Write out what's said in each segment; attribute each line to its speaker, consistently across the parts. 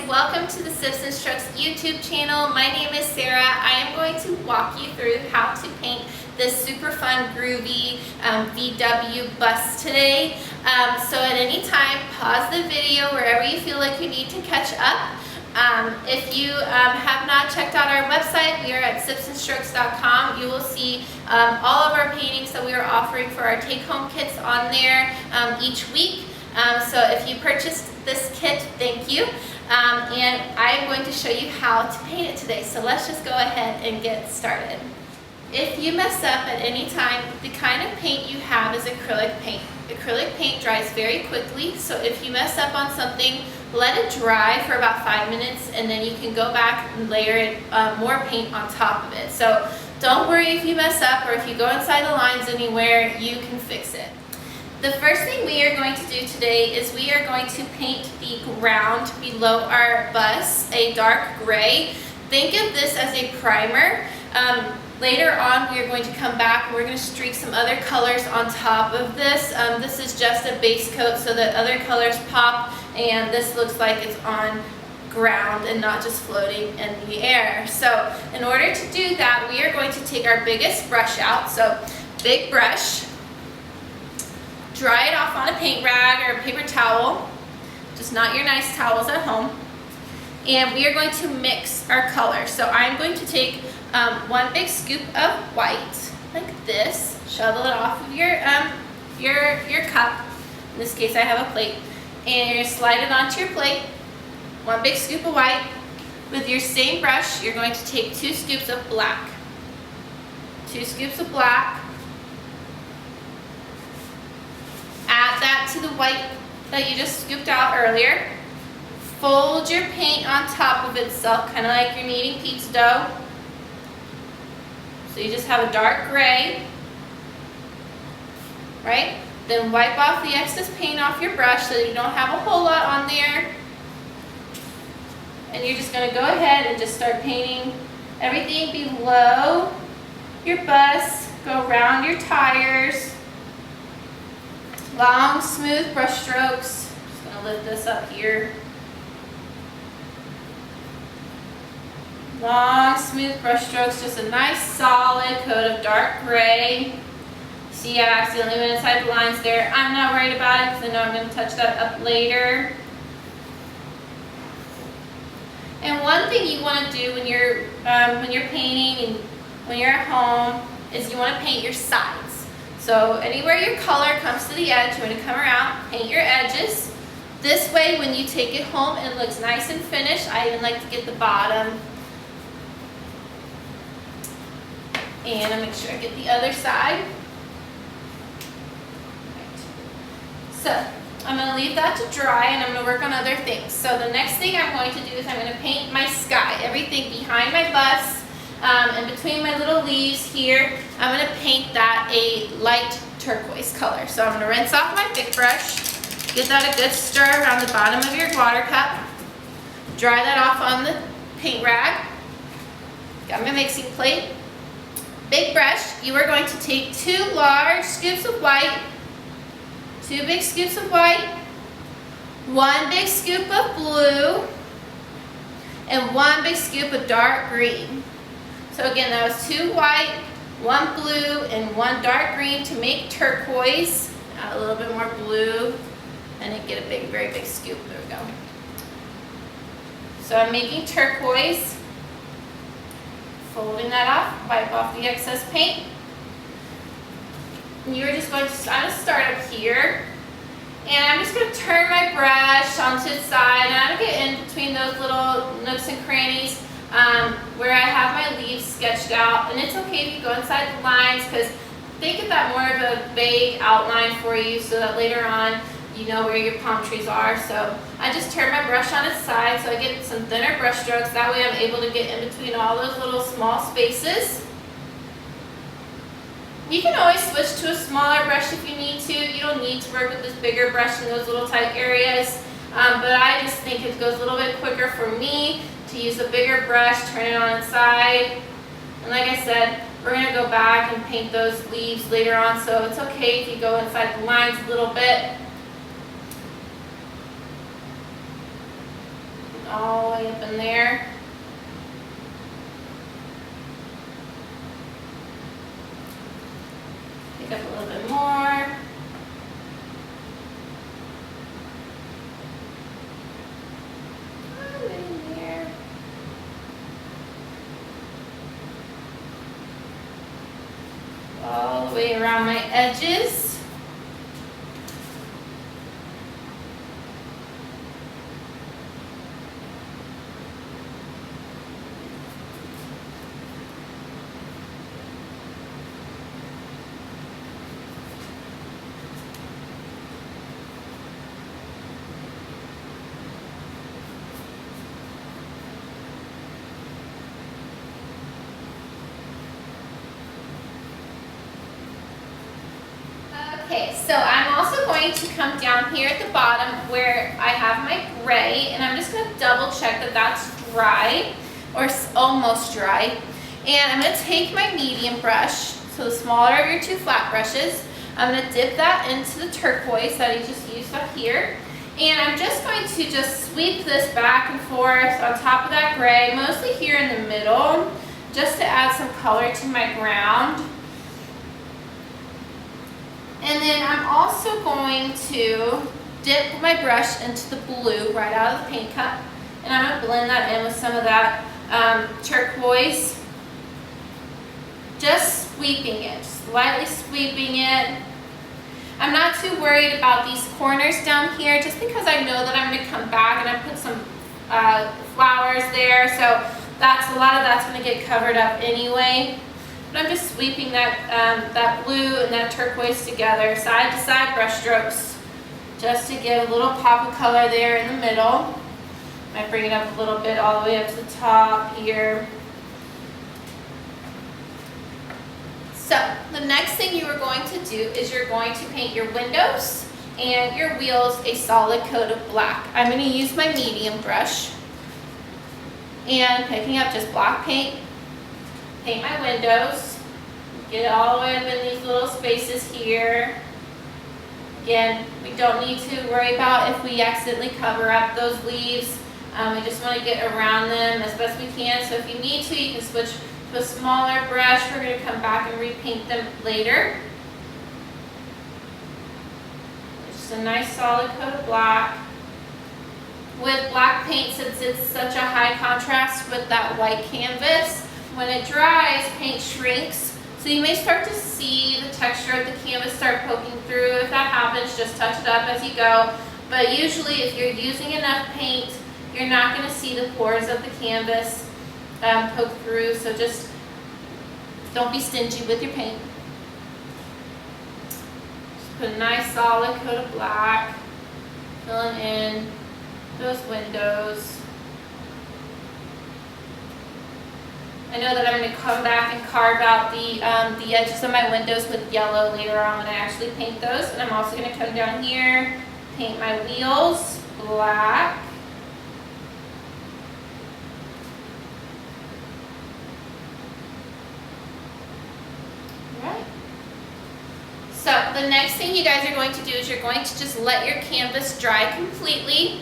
Speaker 1: welcome to the Bus Instructional YouTube channel. My name is Sarah. I am going to walk you through how to paint this super fun, groovy VW bus today. So at any time, pause the video wherever you feel like you need to catch up. If you have not checked out our website, we are at businstructs.com. You will see all of our paintings that we are offering for our take-home kits on there each week. So if you purchased this kit, thank you. And I am going to show you how to paint it today. So let's just go ahead and get started. If you mess up at any time, the kind of paint you have is acrylic paint. Acrylic paint dries very quickly, so if you mess up on something, let it dry for about 5 minutes and then you can go back and layer more paint on top of it. So don't worry if you mess up or if you go inside the lines anywhere, you can fix it. The first thing we are going to do today is we are going to paint the ground below our bus a dark gray. Think of this as a primer. Later on we are going to come back and we're going to streak some other colors on top of this. This is just a base coat so that other colors pop and this looks like it's on ground and not just floating in the air. So in order to do that, we are going to take our biggest brush out. So big brush. Dry it off on a paint rag or a paper towel, just not your nice towels at home. And we are going to mix our colors. So I'm going to take one big scoop of white, like this, shovel it off of your cup. In this case I have a plate. And you're going to slide it onto your plate. One big scoop of white. With your same brush, you're going to take 2 scoops of black. 2 scoops of black. Add that to the white that you just scooped out earlier. Fold your paint on top of itself, kind of like you're kneading pizza dough. So you just have a dark gray, right? Then wipe off the excess paint off your brush so that you don't have a whole lot on there. And you're just going to go ahead and just start painting everything below your bus. Go around your tires. Long, smooth brush strokes. Just going to lift this up here. Long, smooth brush strokes. Just a nice, solid coat of dark gray. See, I accidentally went inside the lines there. I'm not worried about it because I know I'm going to touch that up later. And one thing you want to do when you're painting and when you're at home is you want to paint your sides. So anywhere your color comes to the edge, you want to come around, paint your edges. This way when you take it home it looks nice and finished. I even like to get the bottom. And I'll make sure I get the other side. Right. So I'm going to leave that to dry and I'm going to work on other things. So the next thing I'm going to do is I'm going to paint my sky. Everything behind my bus. And between my little leaves here, I'm going to paint that a light turquoise color. So I'm going to rinse off my big brush, give that a good stir around the bottom of your water cup, dry that off on the paint rag, got my mixing plate, big brush. You are going to take 2 large scoops of white, 2 big scoops of white, 1 big scoop of blue, and 1 big scoop of dark green. So again, that was 2 white, 1 blue, and 1 dark green to make turquoise. Add a little bit more blue, and then get a very big scoop. There we go. So I'm making turquoise. Folding that off, wipe off the excess paint. And you're just going to, I'm going to start up here. And I'm just going to turn my brush onto its side, and I'm going to get in between those little nooks and crannies. Where I have my leaves sketched out, and it's okay if you go inside the lines because they get that more of a vague outline for you so that later on you know where your palm trees are. So I just turn my brush on its side so I get some thinner brush strokes. That way I'm able to get in between all those little small spaces. You can always switch to a smaller brush if you need to. You don't need to work with this bigger brush in those little tight areas. But I just think it goes a little bit quicker for me to use a bigger brush, turn it on its side. And like I said, we're going to go back and paint those leaves later on, so it's okay if you go inside the lines a little bit. all the way up in there. Pick up a little bit more. In there. All the way around my edges. Okay, so I'm also going to come down here at the bottom where I have my gray, and I'm just going to double check that that's dry, or almost dry. And I'm going to take my medium brush, so the smaller of your two flat brushes, I'm going to dip that into the turquoise that I just used up here. And I'm just going to just sweep this back and forth on top of that gray, mostly here in the middle, just to add some color to my ground. And then I'm also going to dip my brush into the blue right out of the paint cup. And I'm going to blend that in with some of that turquoise. Just sweeping it, just lightly sweeping it. I'm not too worried about these corners down here, just because I know that I'm going to come back and I put some flowers there. So a lot of that's going to get covered up anyway. But I'm just sweeping that blue and that turquoise together, side to side brush strokes, just to give a little pop of color there in the middle. Might bring it up a little bit all the way up to the top here. So the next thing you are going to do is you're going to paint your windows and your wheels a solid coat of black. I'm going to use my medium brush and picking up just black paint. Paint my windows, get it all the way up in these little spaces here. Again, we don't need to worry about if we accidentally cover up those leaves. We just want to get around them as best we can. So if you need to, you can switch to a smaller brush. We're going to come back and repaint them later. Just a nice solid coat of black. With black paint, since it's such a high contrast with that white canvas, when it dries, paint shrinks, so you may start to see the texture of the canvas start poking through. If that happens, just touch it up as you go. But usually if you're using enough paint, you're not going to see the pores of the canvas poke through, so just don't be stingy with your paint. Just put a nice solid coat of black, filling in those windows. I know that I'm going to come back and carve out the edges of my windows with yellow later on when I actually paint those. And I'm also going to come down here, paint my wheels black. Alright. So the next thing you guys are going to do is you're going to just let your canvas dry completely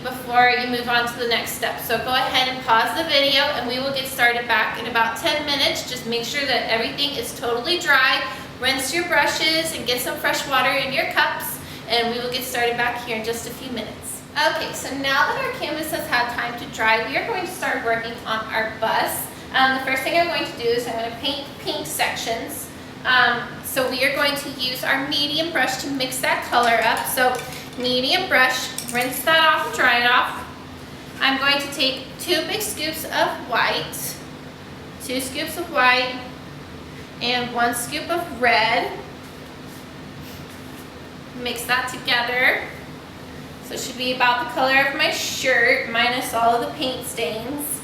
Speaker 1: before you move on to the next step. So go ahead and pause the video and we will get started back in about 10 minutes. Just make sure that everything is totally dry. Rinse your brushes and get some fresh water in your cups, and we will get started back here in just a few minutes. Okay, so now that our canvas has had time to dry, we are going to start working on our bus. The first thing I'm going to do is I'm going to paint pink sections. So we are going to use our medium brush to mix that color up. So medium brush, rinse that off and dry it off. I'm going to take 2 big scoops of white, 2 scoops of white, and 1 scoop of red. Mix that together. So it should be about the color of my shirt, minus all of the paint stains.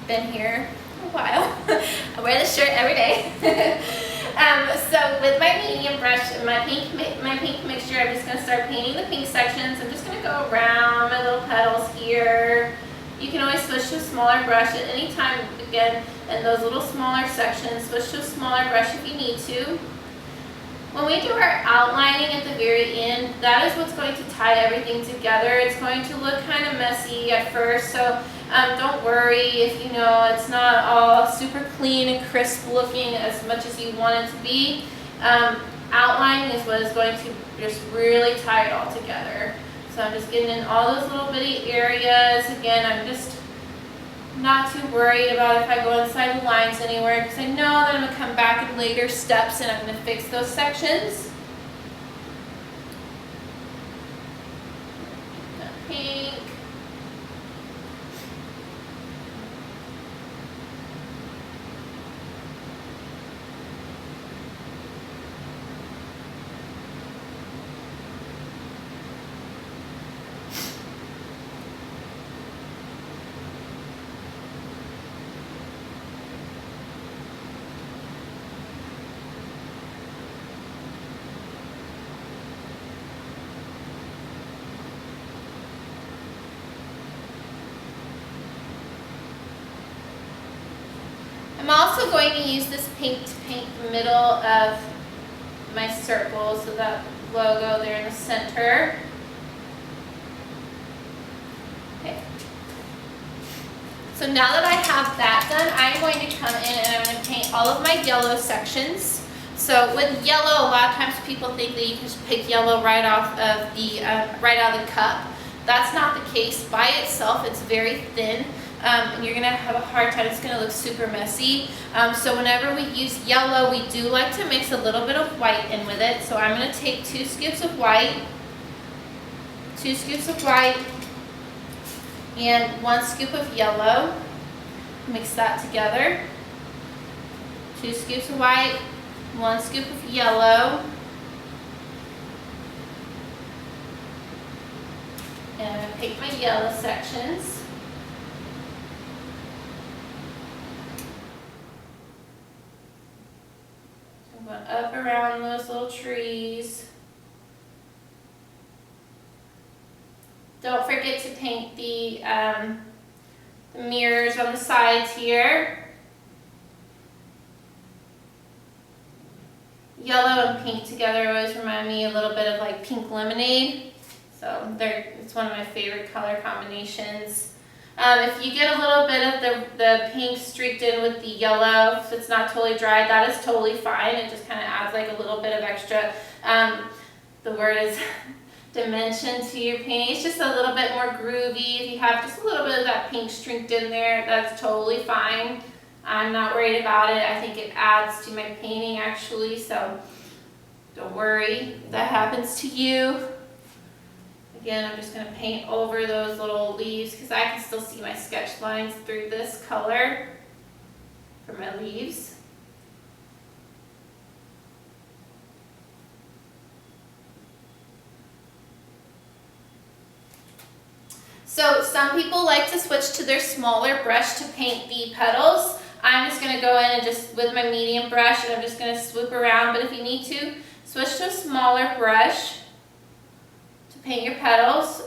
Speaker 1: Been here a while. I wear this shirt every day. So with my medium brush and my pink mixture, I'm just going to start painting the pink sections. I'm just going to go around my little petals here. You can always switch to a smaller brush at any time, again, in those little smaller sections. Switch to a smaller brush if you need to. When we do our outlining at the very end, that is what's going to tie everything together. It's going to look kind of messy at first, so don't worry if you know it's not all super clean and crisp looking as much as you want it to be. Outlining is what is going to just really tie it all together. So I'm just getting in all those little bitty areas. Again, I'm just not too worried about if I go inside the lines anywhere, because I know that I'm going to come back in later steps and I'm going to fix those sections. The pink. I'm also going to use this pink to paint the middle of my circle, so that logo there in the center. Okay. So now that I have that done, I'm going to come in and I'm going to paint all of my yellow sections. So with yellow, a lot of times people think that you can just pick yellow right out of the cup. That's not the case. By itself, it's very thin. And you're going to have a hard time. It's going to look super messy. So whenever we use yellow, we do like to mix a little bit of white in with it. So I'm going to take 2 scoops of white, 2 scoops of white, and 1 scoop of yellow. Mix that together. 2 scoops of white, 1 scoop of yellow. And I'm going to pick my yellow sections. Going up around those little trees. Don't forget to paint the mirrors on the sides here. Yellow and pink together always remind me a little bit of like pink lemonade. So it's one of my favorite color combinations. If you get a little bit of the pink streaked in with the yellow, if it's not totally dry, that is totally fine. It just kind of adds like a little bit of extra, the word is dimension to your painting. It's just a little bit more groovy. If you have just a little bit of that pink streaked in there, that's totally fine. I'm not worried about it. I think it adds to my painting actually, so don't worry if that happens to you. Again, I'm just going to paint over those little leaves because I can still see my sketch lines through this color for my leaves. So some people like to switch to their smaller brush to paint the petals. I'm just going to go in and just with my medium brush and I'm just going to swoop around, but if you need to, switch to a smaller brush. Paint your petals.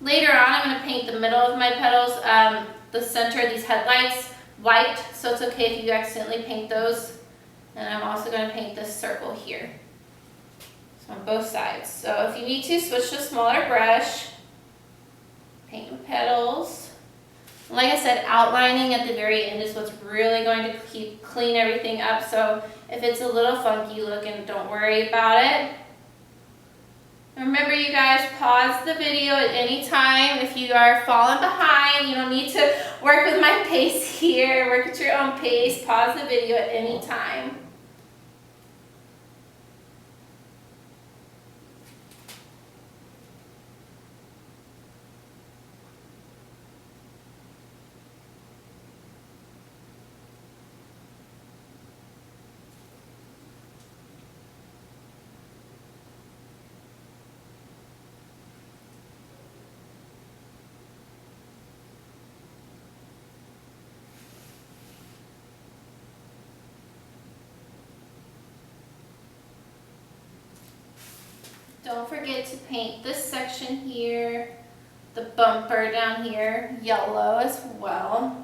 Speaker 1: Later on, I'm going to paint the middle of my petals, the center of these headlights, white, so it's okay if you accidentally paint those. And I'm also going to paint this circle here. So on both sides. So if you need to, switch to a smaller brush. Paint your petals. Like I said, outlining at the very end is what's really going to clean everything up. So if it's a little funky looking, don't worry about it. Remember you guys, pause the video at any time. If you are falling behind, you don't need to work with my pace here. Work at your own pace. Pause the video at any time. Don't forget to paint this section here, the bumper down here, yellow as well.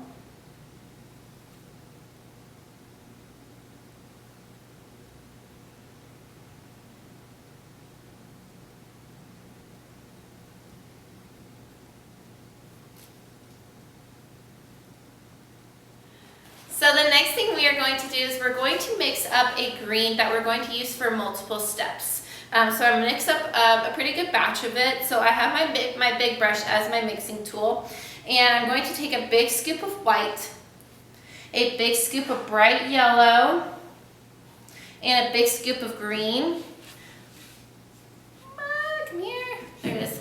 Speaker 1: So the next thing we are going to do is we're going to mix up a green that we're going to use for multiple steps. So I'm going to mix up a pretty good batch of it. So I have my big brush as my mixing tool. And I'm going to take a big scoop of white, a big scoop of bright yellow, and a big scoop of green. Come here. There it is.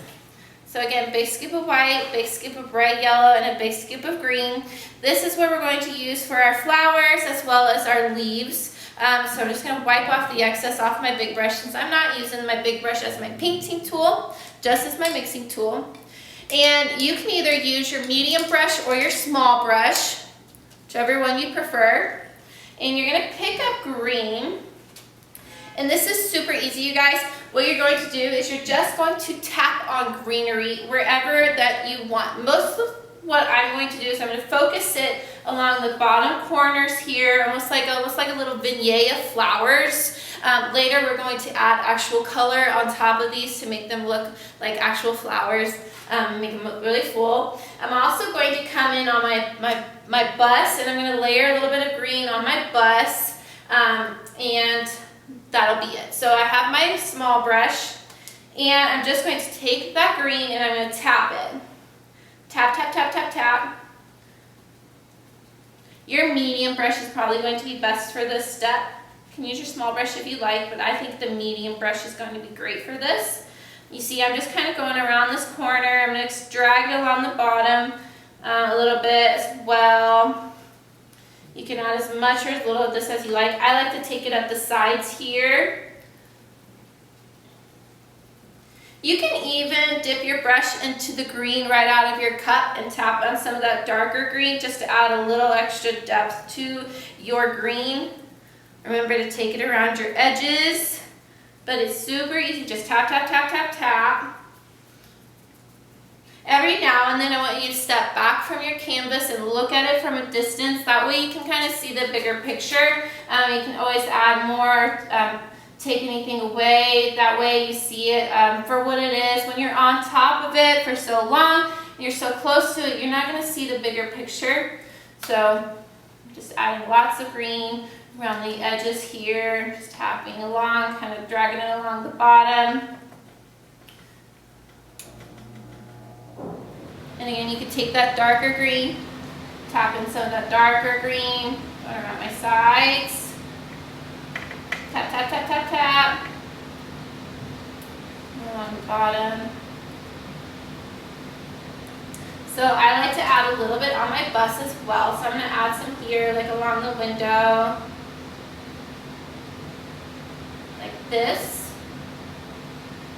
Speaker 1: So again, big scoop of white, big scoop of bright yellow, and a big scoop of green. This is what we're going to use for our flowers as well as our leaves. So I'm just going to wipe off the excess off my big brush since I'm not using my big brush as my painting tool, just as my mixing tool. And you can either use your medium brush or your small brush, whichever one you prefer. And you're going to pick up green. And this is super easy, you guys. What you're going to do is you're just going to tap on greenery wherever that you want. Most of what I'm going to do is I'm going to focus it along the bottom corners here, almost like a little vignette of flowers. Later we're going to add actual color on top of these to make them look like actual flowers, make them look really full. I'm also going to come in on my bus, and I'm going to layer a little bit of green on my bus, and that'll be it. So I have my small brush, and I'm just going to take that green and I'm going to tap it. Tap, tap, tap, tap, tap. Your medium brush is probably going to be best for this step. You can use your small brush if you like, but I think the medium brush is going to be great for this. You see, I'm just kind of going around this corner. I'm going to drag it along the bottom a little bit as well. You can add as much or as little of this as you like. I like to take it up the sides here. You can even dip your brush into the green right out of your cup and tap on some of that darker green just to add a little extra depth to your green. Remember to take it around your edges, but it's super easy. Just tap, tap, tap, tap, tap. Every now and then I want you to step back from your canvas and look at it from a distance. That way you can kind of see the bigger picture. You can always add more, take anything away. That way you see it for what it is. When you're on top of it for so long, you're so close to it, you're not going to see the bigger picture. So just adding lots of green around the edges here, just tapping along, kind of dragging it along the bottom. And again, you can take that darker green, tap in some of that darker green, going around my sides. Tap, tap, tap, tap, tap. Along the bottom. So I like to add a little bit on my bus as well. So I'm going to add some here, like along the window. Like this.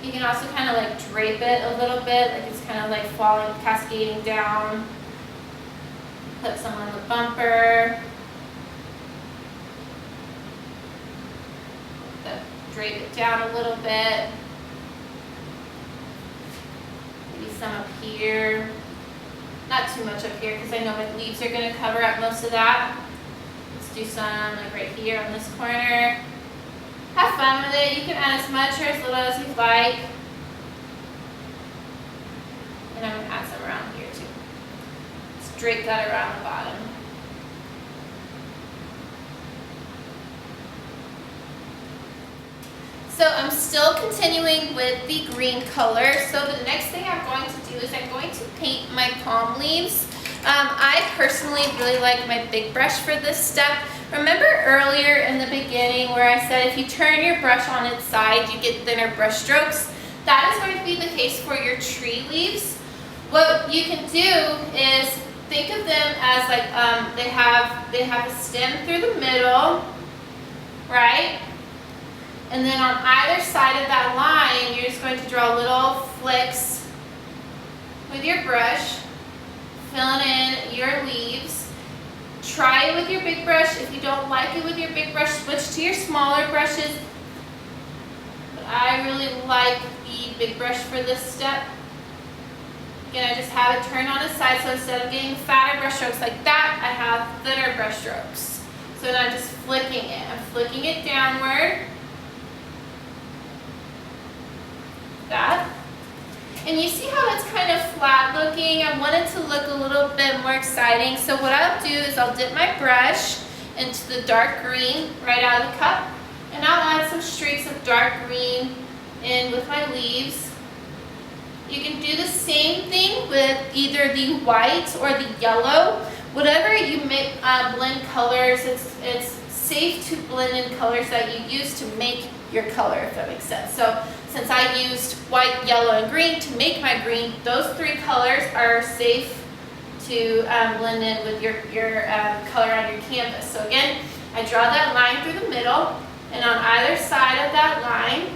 Speaker 1: You can also kind of like drape it a little bit, like it's kind of like falling, cascading down. Put some on the bumper. Drape it down a little bit. Maybe some up here. Not too much up here because I know my leaves are going to cover up most of that. Let's do some like right here on this corner. Have fun with it. You can add as much or as little as you like. And I'm going to add some around here too. Let's drape that around the bottom. So I'm still continuing with the green color. So the next thing I'm going to do is I'm going to paint my palm leaves. I personally really like my big brush for this step. Remember earlier in the beginning where I said if you turn your brush on its side, you get thinner brush strokes? That is going to be the case for your tree leaves. What you can do is think of them as like they have a stem through the middle, right? And then on either side of that line, you're just going to draw little flicks with your brush, filling in your leaves. Try it with your big brush. If you don't like it with your big brush, switch to your smaller brushes. But I really like the big brush for this step. Again, I just have it turned on its side, so instead of getting fatter brush strokes like that, I have thinner brush strokes. So now I'm just flicking it. I'm flicking it downward. That. And you see how it's kind of flat looking? I want it to look a little bit more exciting. So what I'll do is I'll dip my brush into the dark green right out of the cup. And I'll add some streaks of dark green in with my leaves. You can do the same thing with either the white or the yellow. Whatever you make, blend colors, it's safe to blend in colors that you use to make your color, if that makes sense. So since I used white, yellow, and green to make my green, those three colors are safe to blend in with your color on your canvas. So again, I draw that line through the middle, and on either side of that line,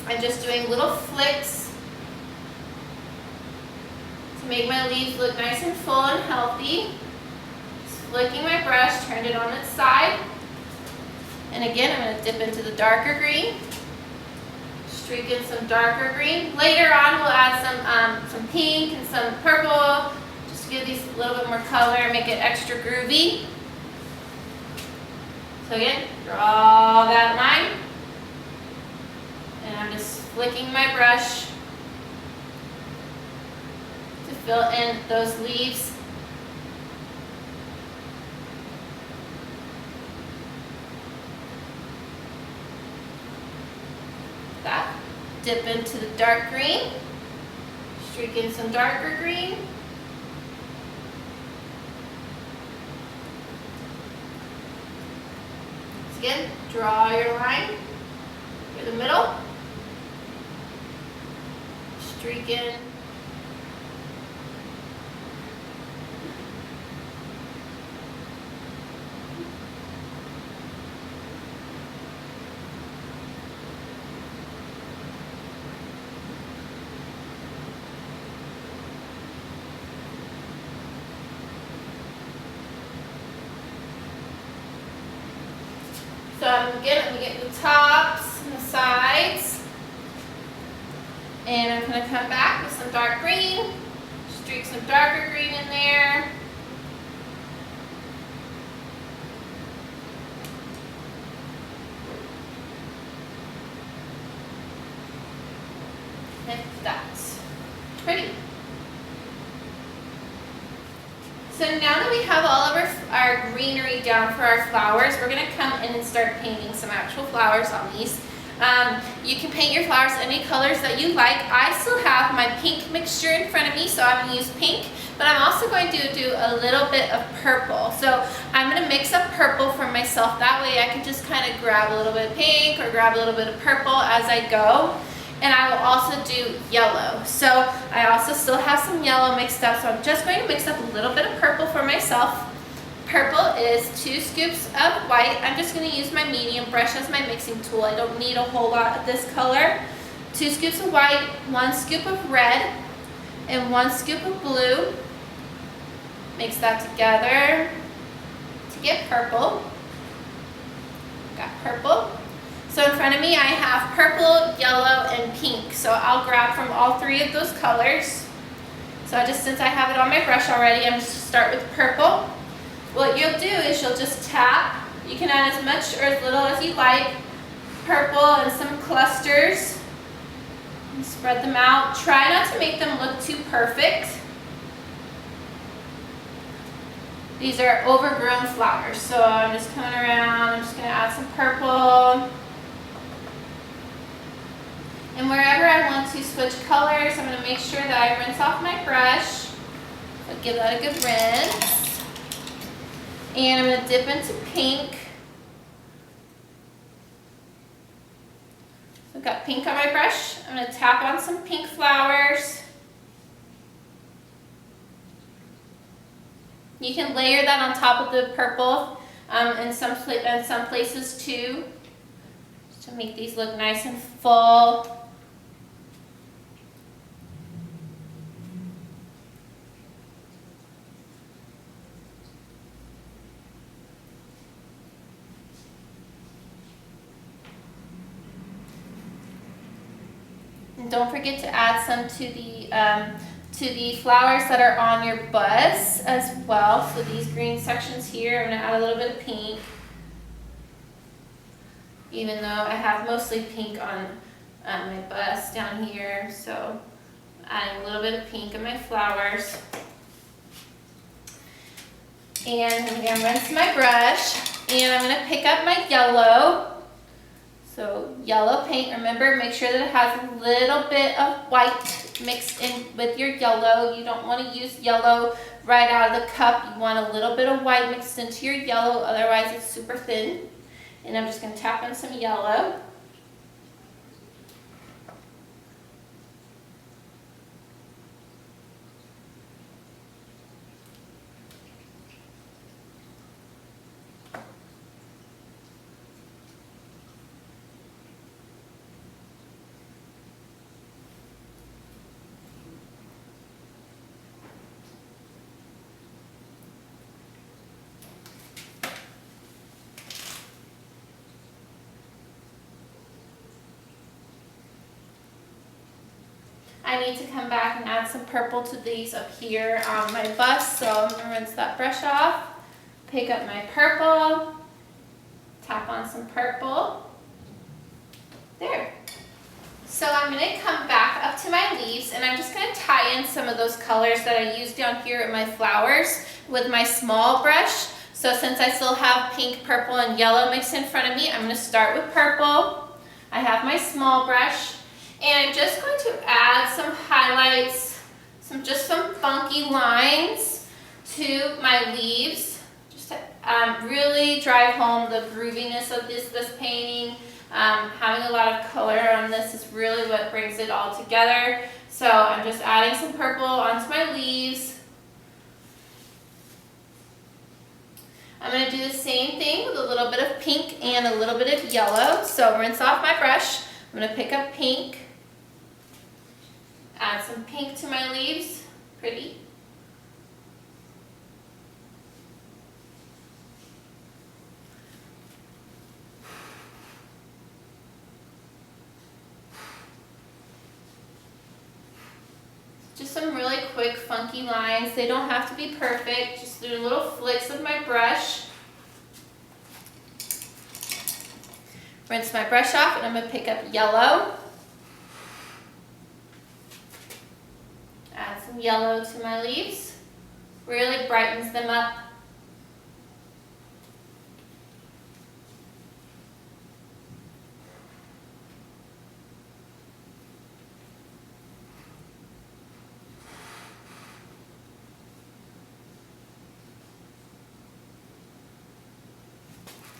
Speaker 1: I'm just doing little flicks to make my leaves look nice and full and healthy. Just flicking my brush, turned it on its side. And again, I'm going to dip into the darker green, streak in some darker green. Later on, we'll add some pink and some purple, just to give these a little bit more color and make it extra groovy. So again, draw that line, and I'm just flicking my brush to fill in those leaves. That. Dip into the dark green, streak in some darker green. Again, draw your line through the middle, streak in. So again, I'm getting the tops and the sides. And I'm going to come back with some dark green, streak some darker green in there. Like that. Pretty. So now that we have all of our greenery down for our flowers, we're going to come in and start painting some actual flowers on these. You can paint your flowers any colors that you like. I still have my pink mixture in front of me, so I'm going to use pink, but I'm also going to do a little bit of purple. So I'm going to mix up purple for myself. That way I can just kind of grab a little bit of pink or grab a little bit of purple as I go. And I will also do yellow. So I also still have some yellow mixed up, so I'm just going to mix up a little bit of purple for myself. Purple is 2 scoops of white. I'm just going to use my medium brush as my mixing tool. I don't need a whole lot of this color. 2 scoops of white, 1 scoop of red, and 1 scoop of blue. Mix that together to get purple. Got purple. So in front of me I have purple, yellow, and pink. So I'll grab from all 3 of those colors. So since I have it on my brush already, I'm just going to start with purple. What you'll do is you'll just tap. You can add as much or as little as you like. Purple and some clusters. And spread them out. Try not to make them look too perfect. These are overgrown flowers. So I'm just coming around. I'm just going to add some purple. And wherever I want to switch colors, I'm going to make sure that I rinse off my brush. So give that a good rinse. And I'm going to dip into pink. So I've got pink on my brush. I'm going to tap on some pink flowers. You can layer that on top of the purple in some places too, just to make these look nice and full. And don't forget to add some to the flowers that are on your bus as well. So these green sections here, I'm going to add a little bit of pink. Even though I have mostly pink on my bus down here, so adding a little bit of pink in my flowers. And I'm going to rinse my brush. And I'm going to pick up my yellow. So yellow paint, remember, make sure that it has a little bit of white mixed in with your yellow. You don't want to use yellow right out of the cup. You want a little bit of white mixed into your yellow, otherwise it's super thin. And I'm just going to tap in some yellow. I need to come back and add some purple to these up here on my bus, so I'm going to rinse that brush off, pick up my purple, tap on some purple, there. So I'm going to come back up to my leaves and I'm just going to tie in some of those colors that I used down here at my flowers with my small brush. So since I still have pink, purple, and yellow mixed in front of me, I'm going to start with purple. I have my small brush. And I'm just going to add some highlights, just some funky lines to my leaves, just to really drive home the grooviness of this painting. Having a lot of color on this is really what brings it all together. So I'm just adding some purple onto my leaves. I'm going to do the same thing with a little bit of pink and a little bit of yellow. So rinse off my brush. I'm going to pick up pink. Add some pink to my leaves, pretty. Just some really quick, funky lines. They don't have to be perfect, just do little flicks of my brush. Rinse my brush off and I'm going to pick up yellow. Add some yellow to my leaves, really brightens them up.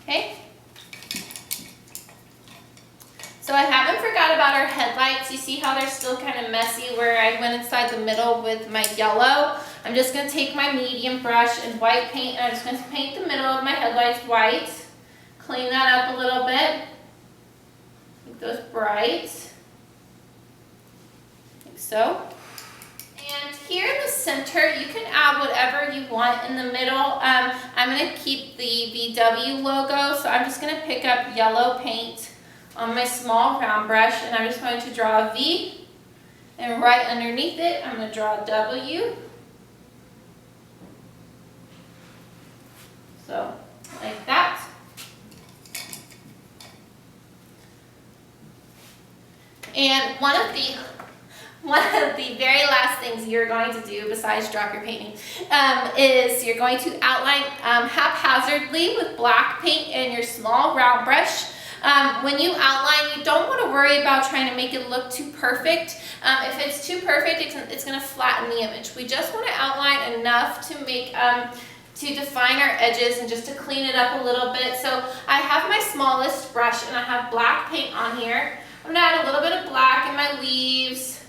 Speaker 1: Okay. So I haven't forgot about our headlights. You see how they're still kind of messy where I went inside the middle with my yellow. I'm just going to take my medium brush and white paint and I'm just going to paint the middle of my headlights white. Clean that up a little bit. Make those bright. Like so. And here in the center, you can add whatever you want in the middle. I'm going to keep the VW logo, so I'm just going to pick up yellow paint on my small round brush and I'm just going to draw a V and right underneath it I'm going to draw a W. So like that. And one of the very last things you're going to do besides drop your painting is you're going to outline haphazardly with black paint and your small round brush. When you outline, you don't want to worry about trying to make it look too perfect. If it's too perfect, it's going to flatten the image. We just want to outline enough to make to define our edges and just to clean it up a little bit. So I have my smallest brush and I have black paint on here. I'm going to add a little bit of black in my leaves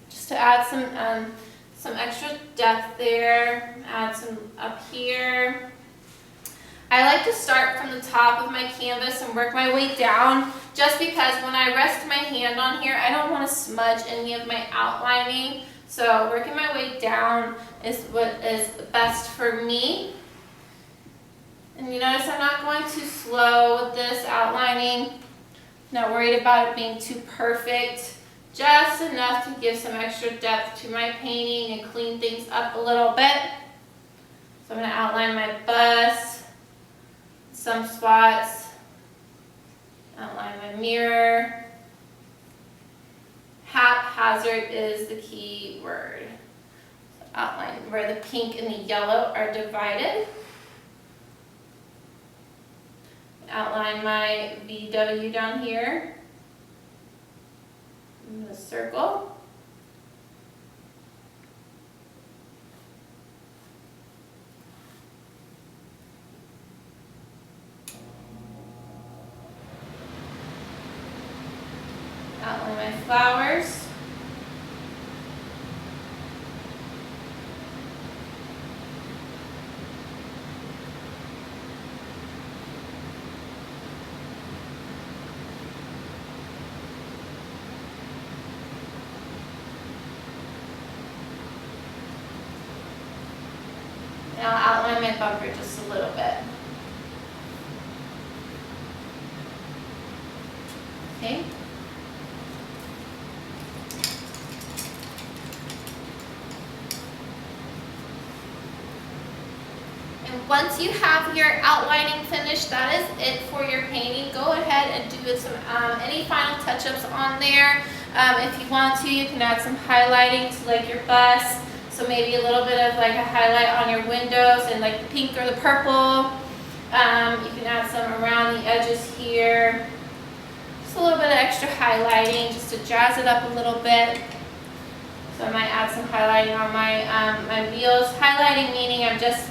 Speaker 1: just to add some extra depth there. Add some up here. I like to start from the top of my canvas and work my way down just because when I rest my hand on here, I don't want to smudge any of my outlining. So working my way down is what is best for me. And you notice I'm not going too slow with this outlining. Not worried about it being too perfect. Just enough to give some extra depth to my painting and clean things up a little bit. So I'm going to outline my bus. Some spots, outline my mirror. Haphazard is the key word. So outline where the pink and the yellow are divided. Outline my VW down here. I'm going to circle. Outline my flowers. And I'll outline my bumper just a little bit. Okay. And once you have your outlining finished, that is it for your painting. Go ahead and do some any final touch-ups on there. If you want to, you can add some highlighting to like your bus. So maybe a little bit of like a highlight on your windows and like the pink or the purple. You can add some around the edges here. Just a little bit of extra highlighting just to jazz it up a little bit. So I might add some highlighting on my my wheels. Highlighting meaning I'm just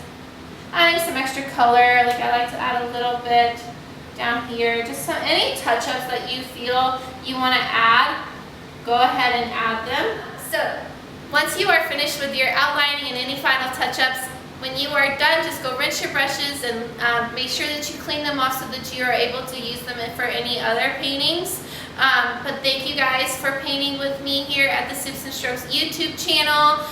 Speaker 1: adding some extra color. Like I like to add a little bit down here. Just any touch-ups that you feel you want to add, go ahead and add them. So once you are finished with your outlining and any final touch-ups, when you are done, just go rinse your brushes and make sure that you clean them off so that you are able to use them for any other paintings. But thank you guys for painting with me here at the Sips and Strokes YouTube channel.